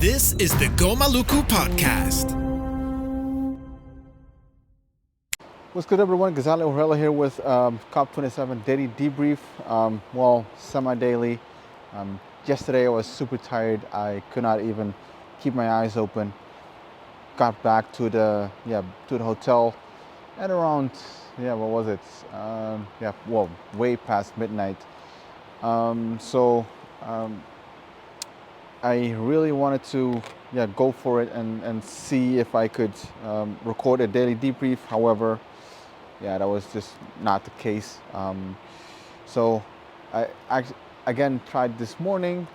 This is the Go Maluku podcast. What's good, everyone? Ghazali Ohorella here with COP27 daily debrief. Semi-daily. Yesterday I was super tired. I could not even keep my eyes open. Got back to the hotel at around way past midnight. I really wanted to go for it and see if I could record a daily debrief. However, that was just not the case. So I again tried this morning,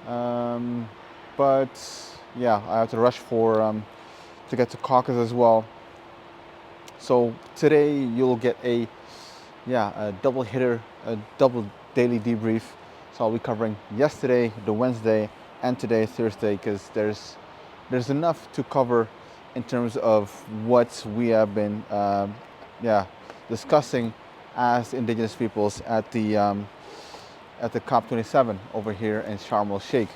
but I have to rush to get to caucus as well. So today you'll get a double hitter, a double daily debrief. So I'll be covering yesterday, the Wednesday, and today, Thursday, because there's enough to cover in terms of what we have been discussing as Indigenous peoples at the COP27 over here in Sharm el-Sheikh.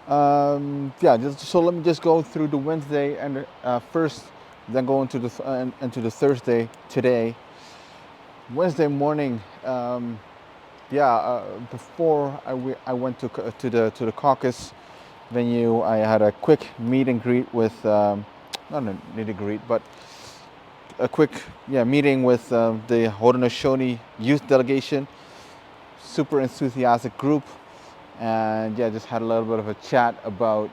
So let me just go through the Wednesday and first, then go into the Thursday today. Wednesday morning. Before I went to the caucus venue, I had a quick meet and greet with not a meet and greet, but a quick meeting with the Haudenosaunee youth delegation. Super enthusiastic group, and just had a little bit of a chat about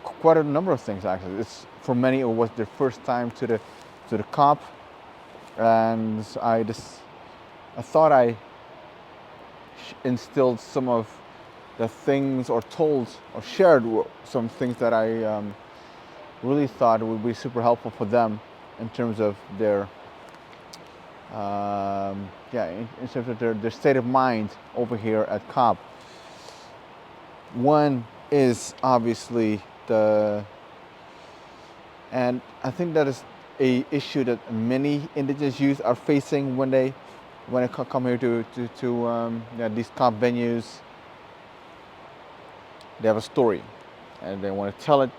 quite a number of things. Actually, for many it was their first time to the COP. And I thought I instilled some of the things, or told or shared some things that I really thought would be super helpful for them in terms of their in terms of their state of mind over here at COP. One is obviously and I think that is a issue that many Indigenous youth are facing when they come here to these COP venues. They have a story, and they want to tell it,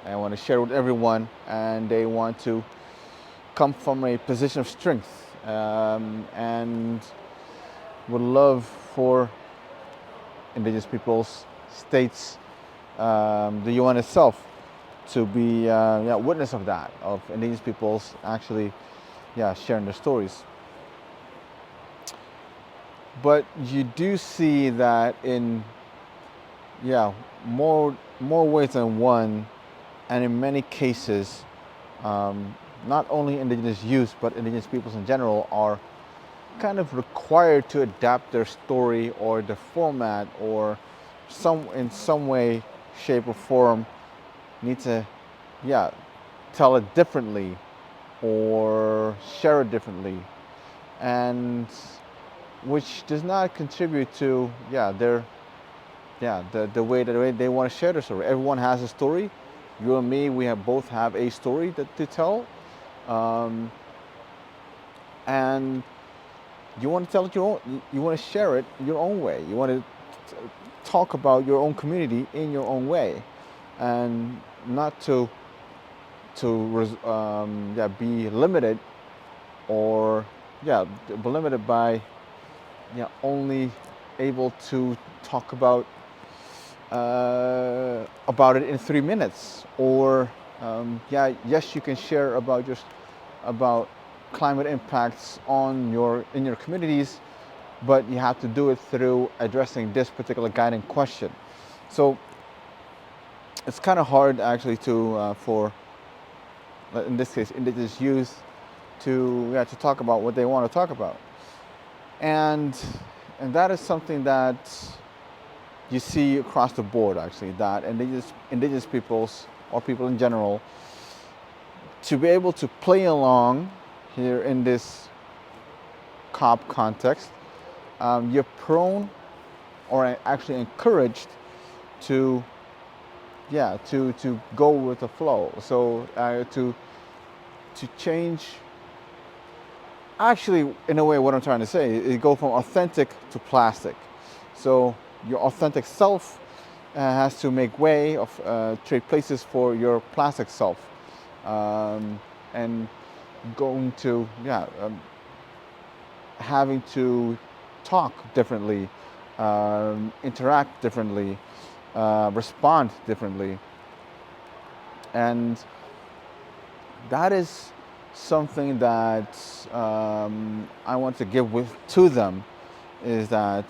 and want to share it with everyone, and they want to come from a position of strength, and would love for Indigenous peoples, states, the UN itself, to be witness of that, of Indigenous peoples actually sharing their stories. But you do see that in more ways than one, and in many cases, not only Indigenous youth but Indigenous peoples in general are kind of required to adapt their story or the format, or in some way, shape, or form need to tell it differently or share it differently, and which does not contribute to the way they want to share their story. Everyone has a story. You and me, we both have a story to tell, and you want to tell it your own. You want to share it your own way. You want to talk about your own community in your own way, and not to be limited, or be limited by only able to talk about it in 3 minutes, or yes, you can share about climate impacts in your communities, but you have to do it through addressing this particular guiding question. So it's kind of hard actually for, in this case, Indigenous youth to talk about what they want to talk about, and that is something that you see across the board, actually, that Indigenous peoples, or people in general, to be able to play along here in this COP context, you're prone, or actually encouraged to go with the flow. So to change, actually, in a way, what I'm trying to say is go from authentic to plastic. So your authentic self has to make way of trade places for your plastic self, and going to having to talk differently, interact differently, respond differently, and that is something that I want to give to them, is that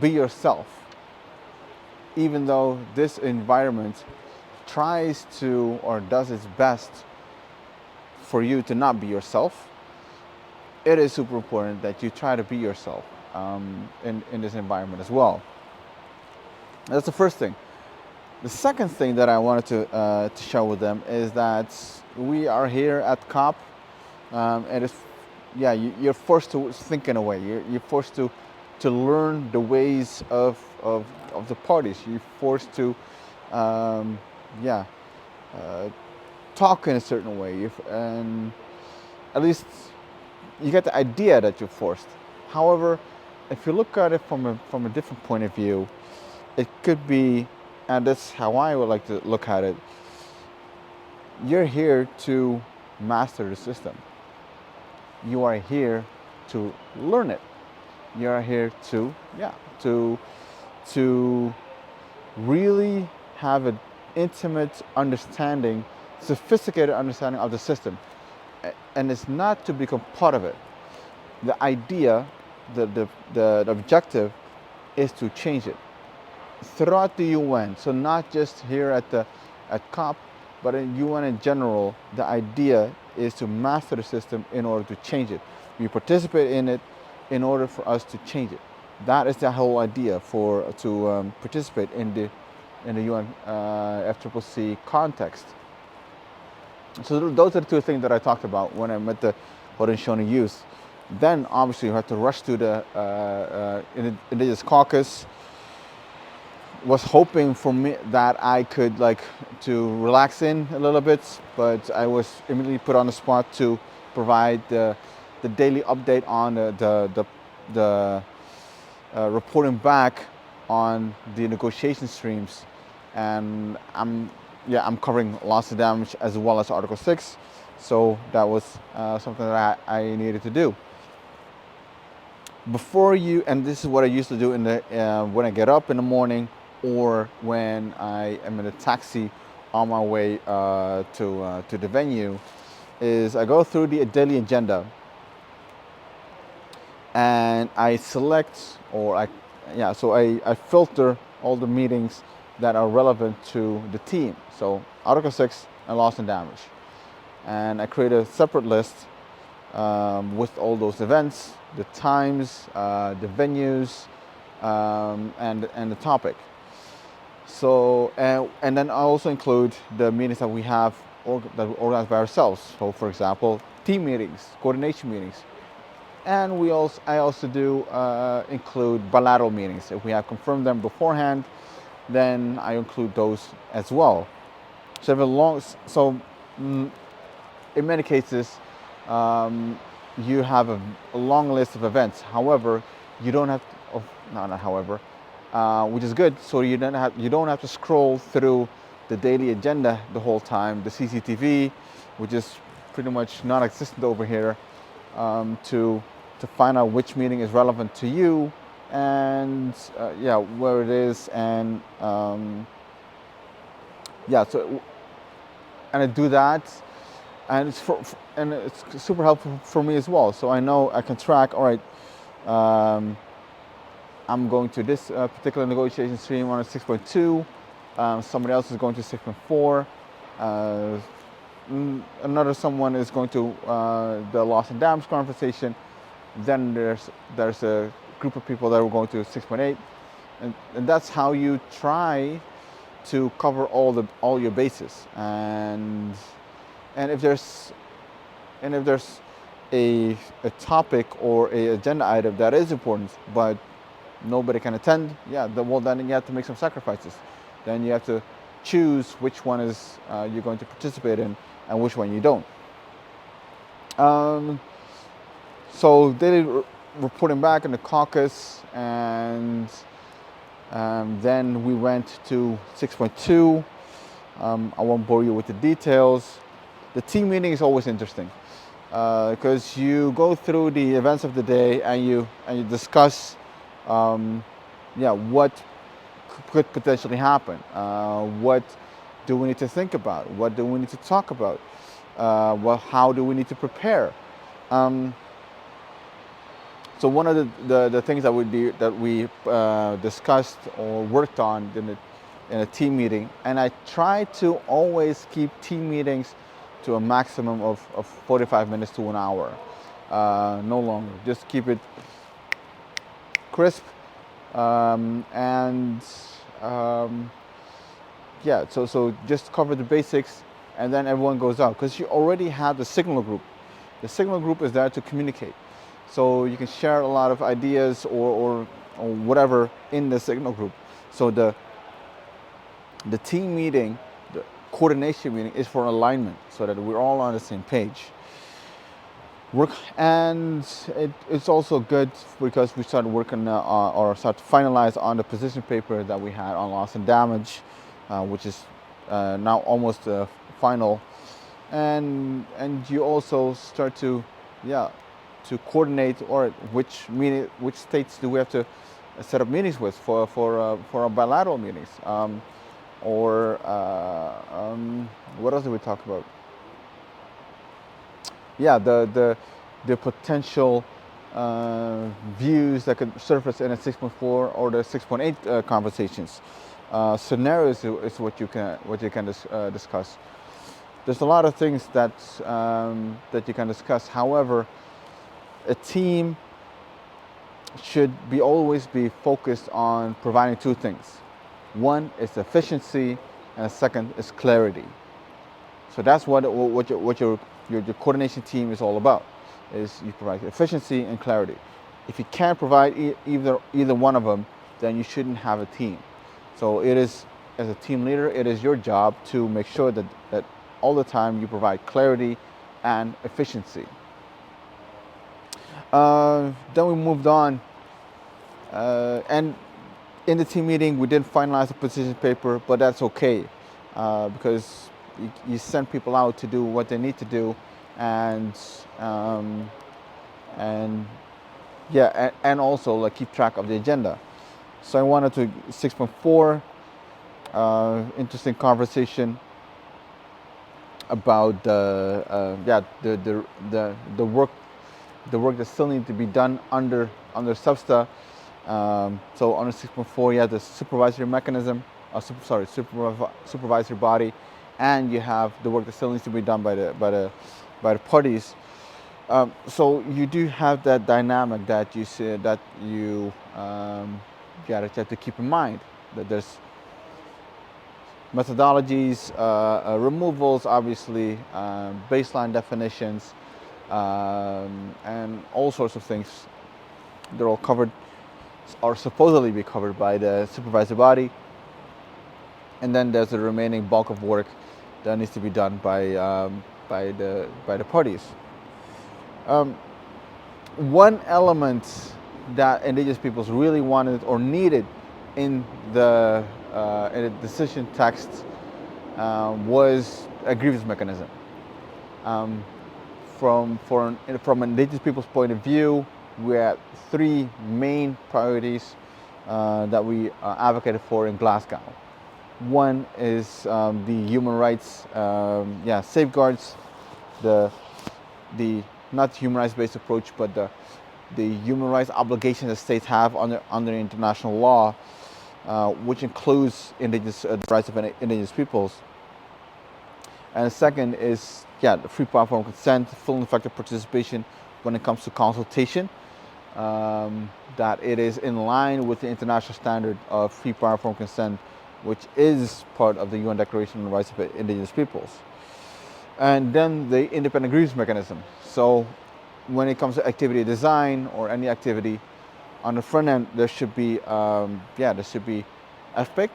be yourself. Even though this environment tries to or does its best for you to not be yourself, it is super important that you try to be yourself in this environment as well. That's the first thing. The second thing that I wanted to share with them is that we are here at COP, and it's, you're forced to think in a way. You're forced to learn the ways of the parties. You're forced to talk in a certain way, and at least you get the idea that you're forced. However, if you look at it from a different point of view, it could be, and that's how I would like to look at it, you're here to master the system. You are here to learn it. You are here to really have an intimate understanding, sophisticated understanding of the system. And it's not to become part of it. The idea, the objective is to change it throughout the UN. So not just here at COP, but in UN in general, the idea is to master the system in order to change it. We participate in it in order for us to change it. That is the whole idea to participate in the UN FCCC context. So those are the two things that I talked about when I met the Haudenosaunee youth. Then obviously you have to rush to the Indigenous Caucus. Was hoping for me that I could to relax in a little bit, but I was immediately put on the spot to provide the daily update on the reporting back on the negotiation streams, and I'm covering loss and damage as well as Article 6, so that was something that I needed to do. Before you, and this is what I used to do when I get up in the morning, or when I am in a taxi on my way to the venue, is I go through the daily agenda and I select, or I filter all the meetings that are relevant to the team. So Article 6 and loss and damage. And I create a separate list with all those events, the times, the venues, and the topic. So, and then I also include the meetings that we have that we organize by ourselves. So, for example, team meetings, coordination meetings. And I also do include bilateral meetings. If we have confirmed them beforehand, then I include those as well. So in many cases, you have a long list of events. However, you don't have to, which is good. So you don't have to scroll through the daily agenda the whole time. The CCTV, which is pretty much non-existent over here, to find out which meeting is relevant to you, and where it is, and so and I do that, and it's super helpful for me as well. So I know I can track. All right. I'm going to this particular negotiation stream on a 6.2. Somebody else is going to 6.4. Another someone is going to the loss and damage conversation. Then there's a group of people that are going to 6.8, and that's how you try to cover all your bases. And if there's a topic or a agenda item that is important, but nobody can attend, then you have to make some sacrifices. Then you have to choose which one is you're going to participate in and which one you don't. So daily reporting back in the caucus, and then we went to 6.2. I won't bore you with the details. The team meeting is always interesting because you go through the events of the day and you discuss, what could potentially happen. What do we need to think about? What do we need to talk about? How do we need to prepare? So one of the things that we discussed or worked on in a team meeting, and I try to always keep team meetings to a maximum of 45 minutes to an hour, no longer. Just keep it crisp, so just cover the basics, and then everyone goes out because you already have the signal group. The signal group is there to communicate, so you can share a lot of ideas or whatever in the signal group. So the team meeting, the coordination meeting, is for alignment, so that we're all on the same page. And it's also good because we started working or start to finalize on the position paper that we had on loss and damage, which is now almost final. And you also start to coordinate, or which states do we have to set up meetings with for our bilateral meetings, what else did we talk about? The potential views that could surface in a 6.4 or the 6.8 conversations. Scenarios is what you can discuss. There's a lot of things that you can discuss. However, a team should always be focused on providing two things. One is efficiency, and the second is clarity. So that's what your coordination team is all about. Is you provide efficiency and clarity. If you can't provide either one of them, then you shouldn't have a team. So it is, as a team leader, it is your job to make sure that all the time you provide clarity and efficiency. Then we moved on, and in the team meeting we didn't finalize the position paper, but that's okay, because you send people out to do what they need to do, and also keep track of the agenda. So I wanted to 6.4, interesting conversation about the work that still needs to be done under SUBSTA. So under 6.4, you have the supervisory mechanism, supervisory body, and you have the work that still needs to be done by the parties. So you do have that dynamic that you see, that you have to keep in mind, that there's methodologies, removals, obviously, baseline definitions, and all sorts of things. They're all covered, or supposedly be covered, by the supervisory body. And then there's the remaining bulk of work that needs to be done by the parties. One element that Indigenous peoples really wanted or needed in the decision text was a grievance mechanism. From Indigenous peoples' point of view, we had three main priorities that we advocated for in Glasgow. One is the human rights safeguards, the not human rights based approach, but the human rights obligations that states have under international law, which includes the rights of Indigenous peoples. And the second is the free, proper, informed consent, full and effective participation when it comes to consultation. That it is in line with the international standard of free, proper, informed consent, which is part of the UN Declaration on the Rights of Indigenous Peoples. And then the independent grievance mechanism. So when it comes to activity design or any activity, on the front end there should be FPIC,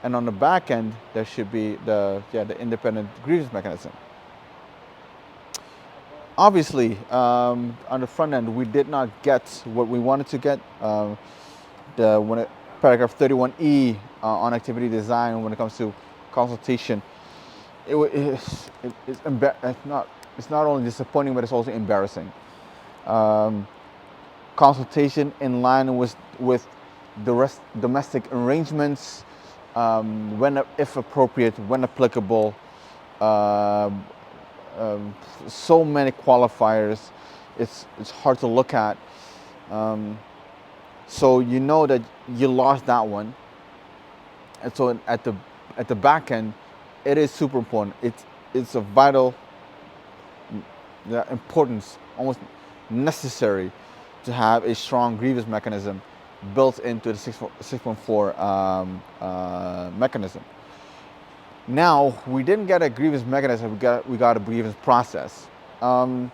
and on the back end there should be the independent grievance mechanism. Obviously, on the front end, we did not get what we wanted to get. Paragraph 31E on activity design when it comes to consultation, it's not only disappointing, but it's also embarrassing. Consultation in line with the rest domestic arrangements, if appropriate, when applicable. So many qualifiers, it's hard to look at. So you know that you lost that one, and so at the back end, it is super important. It's a vital importance, almost necessary, to have a strong grievance mechanism built into the 6.4 mechanism. Now, we didn't get a grievance mechanism, we got a grievance process. The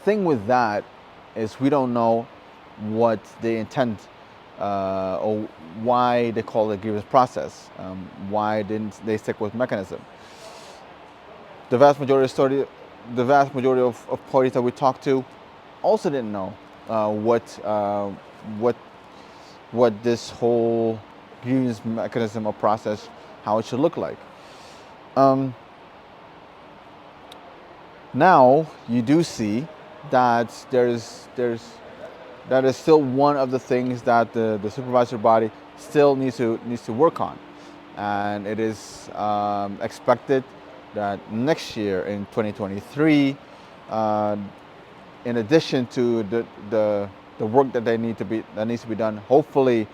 thing with that is we don't know what they intend or why they call it a grievance process. Why didn't they stick with mechanism? The vast majority of parties that we talked to also didn't know what this whole grievance mechanism or process, how it should look like. Now you do see that that is still one of the things that the supervisory body still needs to work on, and it is expected that next year in 2023, in addition to the work that needs to be done, hopefully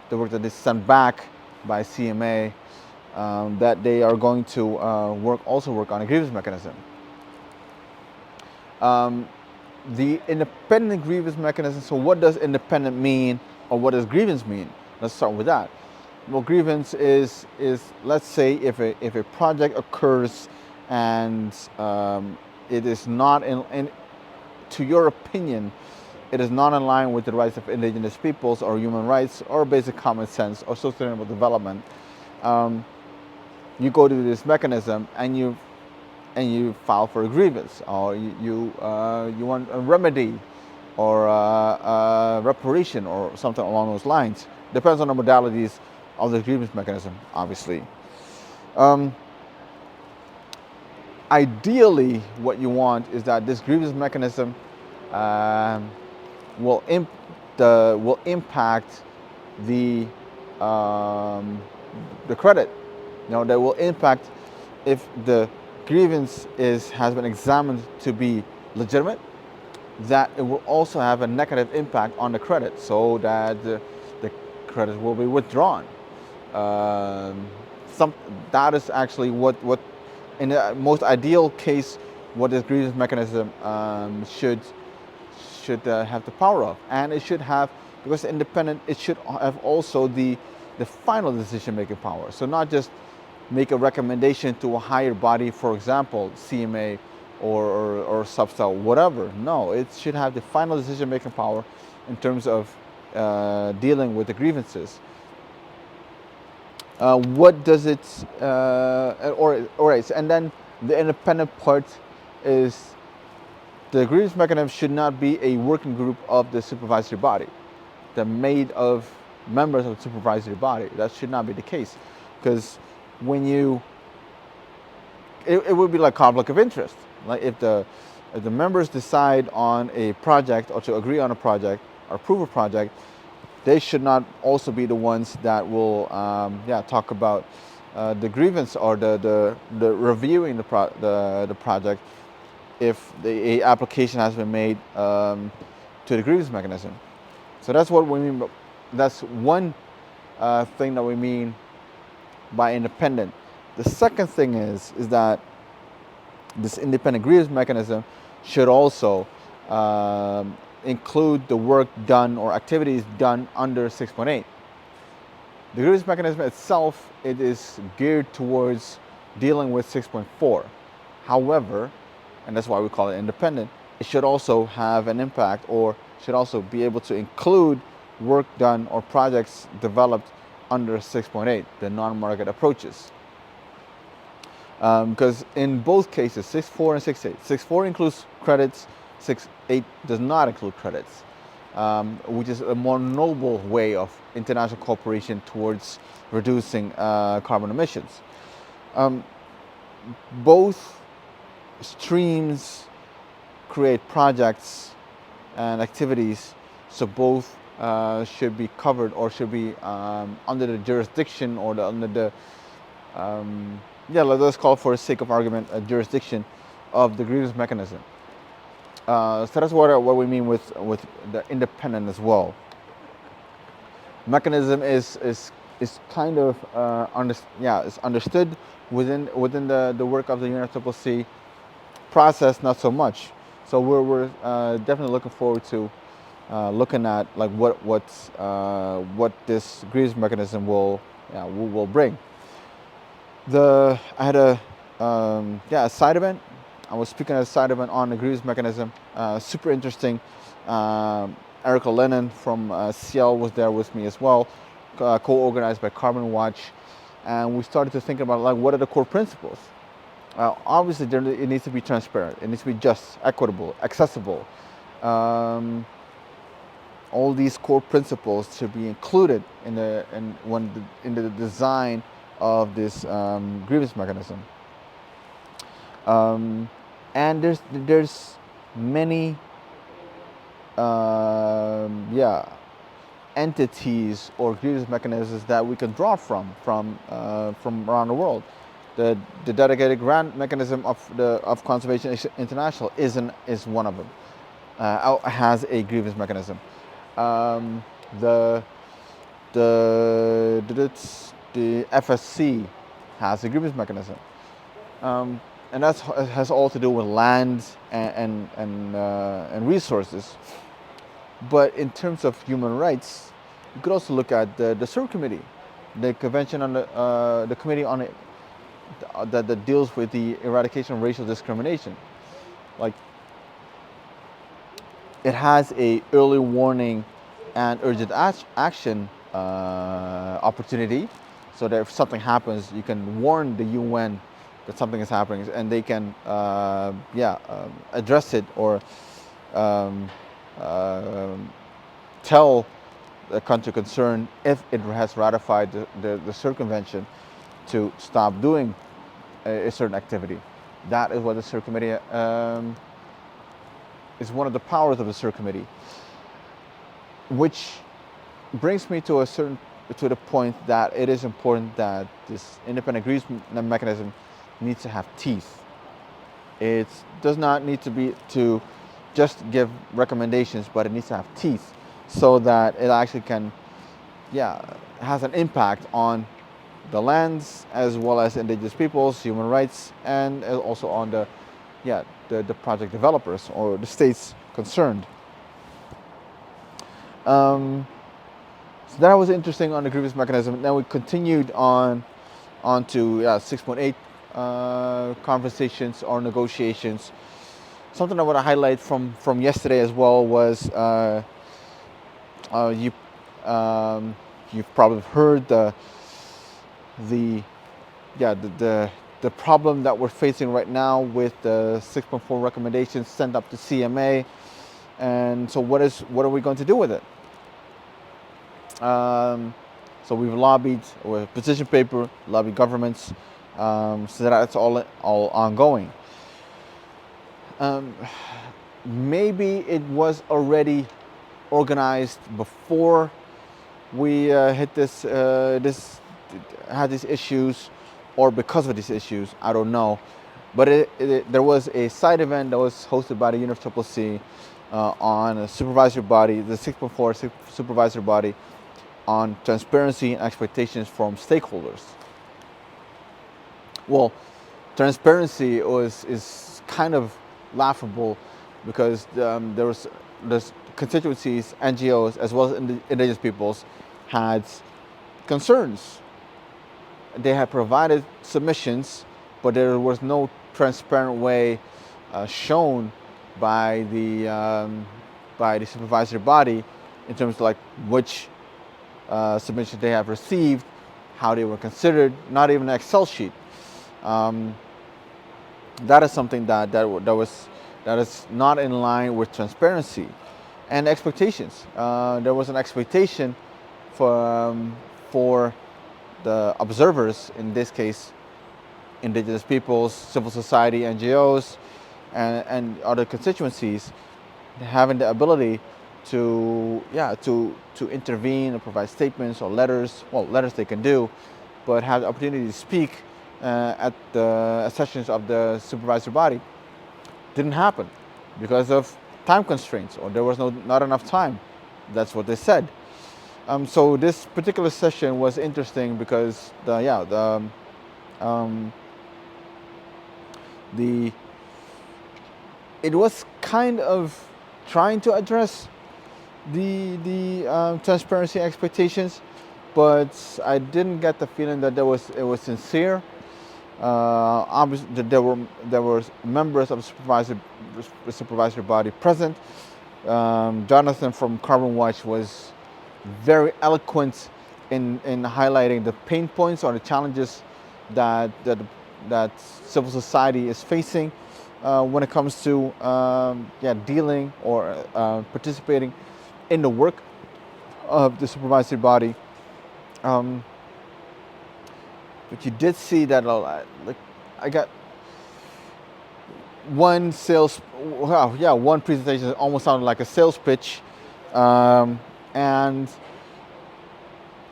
the work that is sent back by CMA, that they are going to work on a grievance mechanism. The independent grievance mechanism. So what does independent mean, or what does grievance mean? Let's start with that. Well, grievance is let's say if a project occurs and it is not to your opinion, it is not in line with the rights of indigenous peoples or human rights or basic common sense or sustainable development, you go to this mechanism and you file for a grievance, or you want a remedy or a reparation or something along those lines. Depends on the modalities of the grievance mechanism, obviously. Ideally, what you want is that this grievance mechanism will impact the credit. That will impact if the grievance has been examined to be legitimate, that it will also have a negative impact on the credit, so that the credit will be withdrawn. That is actually what in the most ideal case, what this grievance mechanism should have the power of, and it should have, because independent, it should have also the final decision-making power. So not just make a recommendation to a higher body, for example, CMA or Substal, whatever. No, it should have the final decision-making power in terms of dealing with the grievances. What does it, all right, and then the independent part is the grievance mechanism should not be a working group of the supervisory body. They're made of members of the supervisory body. That should not be the case, because when it would be like conflict of interest. Like if the members decide on a project or to agree on a project or approve a project, they should not also be the ones that will talk about the grievance or the reviewing the project if the application has been made to the grievance mechanism. So that's what we mean. That's one thing that we mean by independent. The second thing is that this independent grievance mechanism should also include the work done or activities done under 6.8. The grievance mechanism itself, it is geared towards dealing with 6.4. However, and that's why we call it independent, it should also have an impact, or should also be able to include work done or projects developed under 6.8, the non-market approaches. Because in both cases, 6.4 and 6.8, 6.4 includes credits, 6.8 does not include credits, which is a more noble way of international cooperation towards reducing carbon emissions. Both streams create projects and activities, so both should be covered or should be under the jurisdiction or under the let's call for the sake of argument a jurisdiction of the grievance mechanism. So that's what we mean with the independent as well. Mechanism is kind of is understood within the work of the UNFCCC. Process not so much. So we're definitely looking forward to looking at like what this grievance mechanism will bring. I had a side event. I was speaking at a side event on the grievance mechanism. Super interesting. Erica Lennon from CL was there with me as well, co-organized by Carbon Watch, and we started to think about like what are the core principles. Obviously, it needs to be transparent. It needs to be just, equitable, accessible. All these core principles should be included in the design of this grievance mechanism. And there's many entities or grievance mechanisms that we can draw from around the world. The dedicated grant mechanism of Conservation International is one of them. Has a grievance mechanism. The FSC has a grievance mechanism, and that has all to do with land and resources. But in terms of human rights, you could also look at the subcommittee, the convention on the committee on it. That deals with the eradication of racial discrimination. Like, it has a early warning and urgent action opportunity, so that if something happens, you can warn the UN that something is happening, and they can address it or tell the country concerned if it has ratified the circumvention to stop doing a certain activity. That is what the subcommittee is one of the powers of the subcommittee, which brings me to the point that it is important that this independent grievance mechanism needs to have teeth. It does not need to just give recommendations, but it needs to have teeth so that it actually can has an impact on the lands as well as indigenous peoples, human rights, and also on the project developers or the states concerned. So that was interesting on the grievance mechanism. Then we continued on to 6.8 conversations or negotiations. Something I want to highlight from yesterday as well was you've probably heard the problem that we're facing right now with the 6.4 recommendations sent up to CMA, and so what are we going to do with it? So we've lobbied with position paper, lobbied governments, so that's all ongoing. Maybe it was already organized before we hit had these issues, or because of these issues, I don't know. But there was a side event that was hosted by the UNFCCC on a supervisory body, the 6.4 supervisory body, on transparency and expectations from stakeholders. Well, transparency is kind of laughable because there's constituencies, NGOs, as well as indigenous peoples had concerns. They had provided submissions, but there was no transparent way shown by the supervisory body in terms of like which submissions they have received, how they were considered, not even an Excel sheet. that is something that is not in line with transparency and expectations. There was an expectation for the observers, in this case, indigenous peoples, civil society, NGOs, and other constituencies, having the ability to intervene and provide statements or letters. Well, letters they can do, but have the opportunity to speak at the sessions of the supervisory body. Didn't happen because of time constraints, or there was not enough time. That's what they said. So this particular session was interesting because it was kind of trying to address the transparency expectations, but I didn't get the feeling that it was sincere. Obviously, there were members of the supervisory body present. Jonathan from Carbon Watch was very eloquent in highlighting the pain points or the challenges that civil society is facing when it comes to dealing or participating in the work of the supervisory body. But you did see that I got one one presentation that almost sounded like a sales pitch, and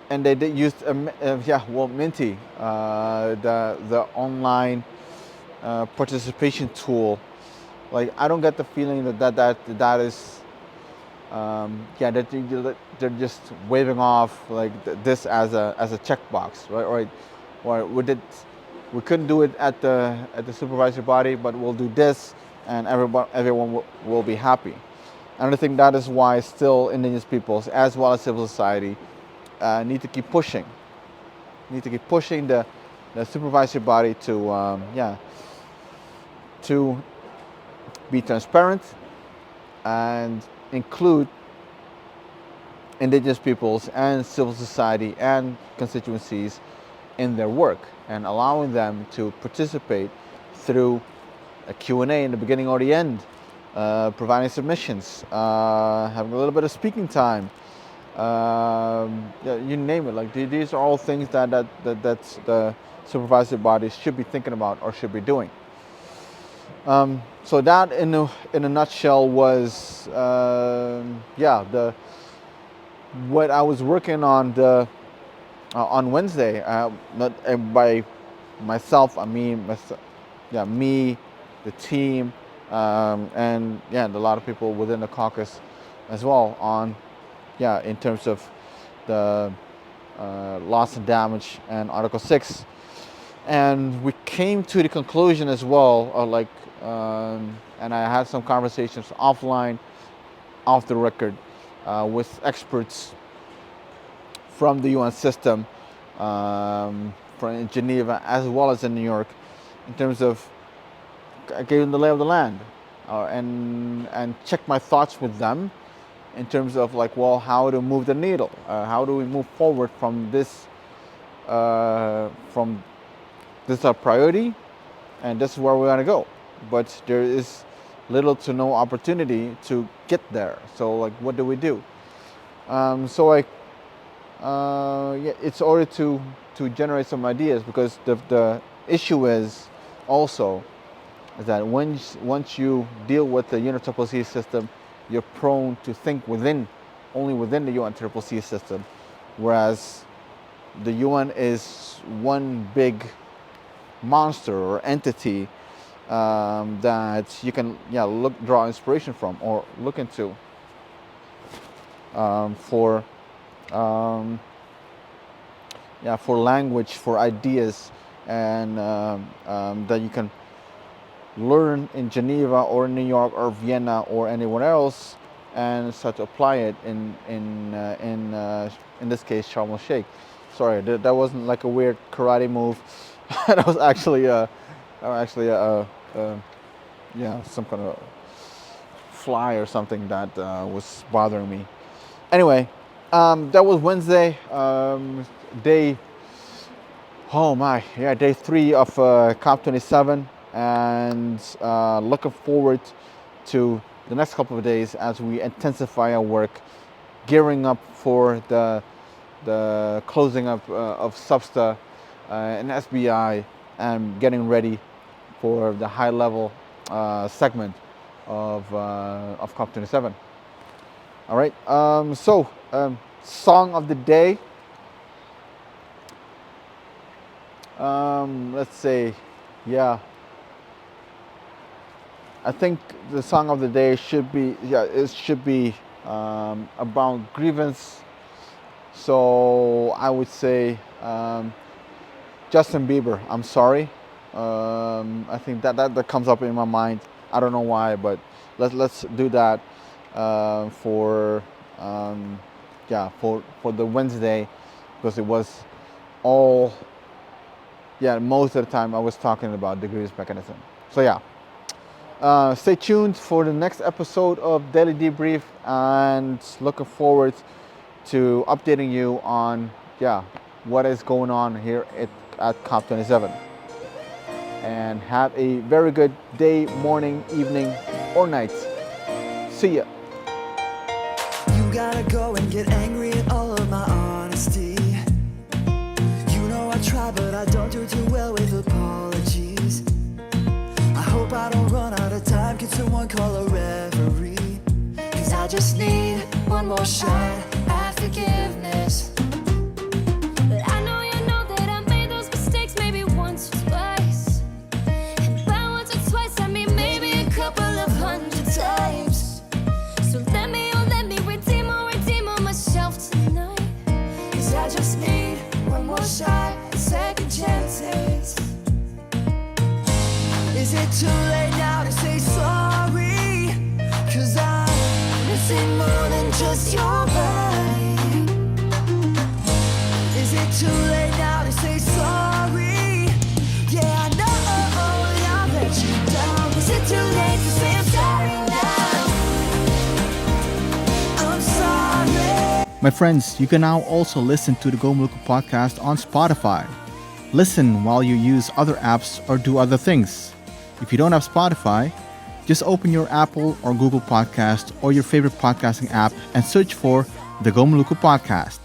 they did use Minty, the online participation tool. Like, I don't get the feeling that is that they're just waving off like this as a checkbox, right? Or we couldn't do it at the supervisory body, but we'll do this, and everyone will be happy. And I think that is why still indigenous peoples as well as civil society need to keep pushing the supervisory body to be transparent and include indigenous peoples and civil society and constituencies in their work, and allowing them to participate through a Q&A in the beginning or the end, providing submissions, having a little bit of speaking time, you name it. Like, these are all things that the supervisory bodies should be thinking about or should be doing. So that in a nutshell was what I was working on Wednesday. Not by myself, I mean me, the team, and a lot of people within the caucus as well, on in terms of the loss and damage and Article 6. And we came to the conclusion as well, and I had some conversations offline, off the record, with experts from the UN system, from Geneva as well as in New York, in terms of, I gave them the lay of the land, and checked my thoughts with them in terms of how to move the needle, how do we move forward from this, this is our priority, and this is where we want to go. But there is little to no opportunity to get there. So what do we do? It's order to generate some ideas, because the issue is also that once you deal with the UNFCCC system, you're prone to think only within the UNFCCC system, whereas the UN is one big monster or entity that you can draw inspiration from or look into for language, for ideas, and that you can learn in Geneva or New York or Vienna or anywhere else, and start to apply it in this case Sharm el-Sheikh. Sorry, that wasn't like a weird karate move. That was actually some kind of fly or something that was bothering me. Anyway, that was Wednesday, day 3 of COP27. and looking forward to the next couple of days as we intensify our work, gearing up for the closing up of Substa and SBI, and getting ready for the high level segment of COP27. All right. Song of the day. Let's say, yeah. I think the song of the day should be, about Grievance. So I would say Justin Bieber, I'm Sorry. I think that comes up in my mind. I don't know why, but let's do that for the Wednesday, because it was all, most of the time I was talking about the grievance mechanism. So stay tuned for the next episode of Daily Debrief, and looking forward to updating you on what is going on here at COP27. And have a very good day, morning, evening, or night. See ya. You gotta go and get angry at all of my honesty. You know I try, but I don't do too well with apologies. I hope I don't run out of time. Can someone call a referee? 'Cause I just need one more shot at forgiveness. But I know you know that I made those mistakes maybe once or twice. And by once or twice I mean maybe a couple of 100 times. So let me redeem on myself tonight. 'Cause I just need one more shot at second chances. Is it too late now to say sorry? 'Cause I'm missing more than just your body. Is it too late now to say sorry? Yeah, I know I let you down. Is it too late to say I'm sorry now? I'm sorry. My friends, you can now also listen to the Go Maluku podcast on Spotify. Listen while you use other apps or do other things. If you don't have Spotify, just open your Apple or Google podcast or your favorite podcasting app and search for the Go Maluku podcast.